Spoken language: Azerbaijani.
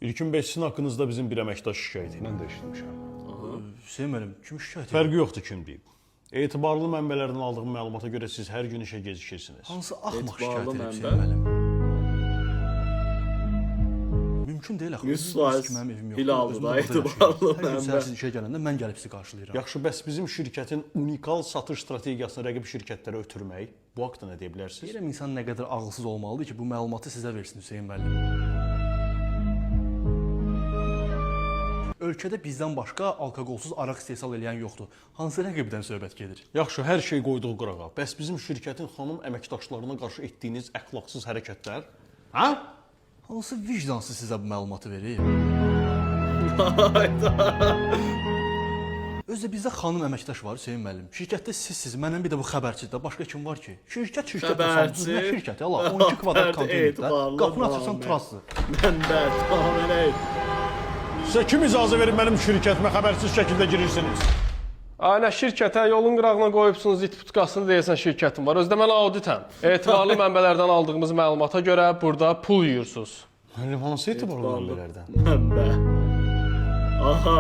İlkin bəy, sizin haqqınızda bizim bir əməkdaş şikayət edib. Mən də eşitmişəm. Hüseyin müəllim, kim şikayət edir? Fərqi yoxdur kim deyib. Etibarlı mənbələrdən aldığım məlumata görə siz hər gün işə gecikirsiniz. Hansı axmaq Etibarlı şikayət edir mənbə? Hüseyin müəllim? Mümkün deyil axı. 100% Mənim evim yoxdur, Hilaldır özüm da, də burada etibarlı yaşayıram. Hər gün mənbə. səhər siz işə gələndə mən gəlib sizi qarşılayıram. Yaxşı, bəs bizim şirkətin unikal satış strategiyasını rəqib şirkətlərə ötürmək, bu haqda nə deyə bilərsiniz? Deyirəm insan nə qədər ağılsız olmalıdır ki, bu məlumatı sizə versin Hüseyin müəllim. Ölkədə bizdən başqa alkoqolsuz araq istehsal edən yoxdur. Hansı rəqibdən söhbət gedir? Yaxşı, hər şey qoyduğu qırağa. Bəs bizim şirkətin xanım əməkdaşlarına qarşı etdiyiniz əxlaqsız hərəkətlər? Hə? Hansı vicdansız sizə bu məlumatı verir? Özdə bizdə xanım əməkdaş var Hüseyin müəllim. Şirkətdə sizsiz, məndən bir də bu xəbərçidə başqa kim var ki? Şirkət Xəbərçi, nə şirkəti? Allah 12 kvadrat konteynerdə. etibarlı Qapını açırsan namə. trasdır. Mənbə, tamam elə. Sizə kim icazə verir mənim şirkətimə xəbərsiz şəkildə girirsiniz? Aynə şirkətə yolun qırağına qoyubsunuz it putkasını deyəsən şirkətim var. Özdə mən auditəm. Etibarlı mənbələrdən aldığımız məlumata görə burada pul yuyursunuz. Müəllim, hansı etibarlı mənbələrdən? Mənbə. Aha.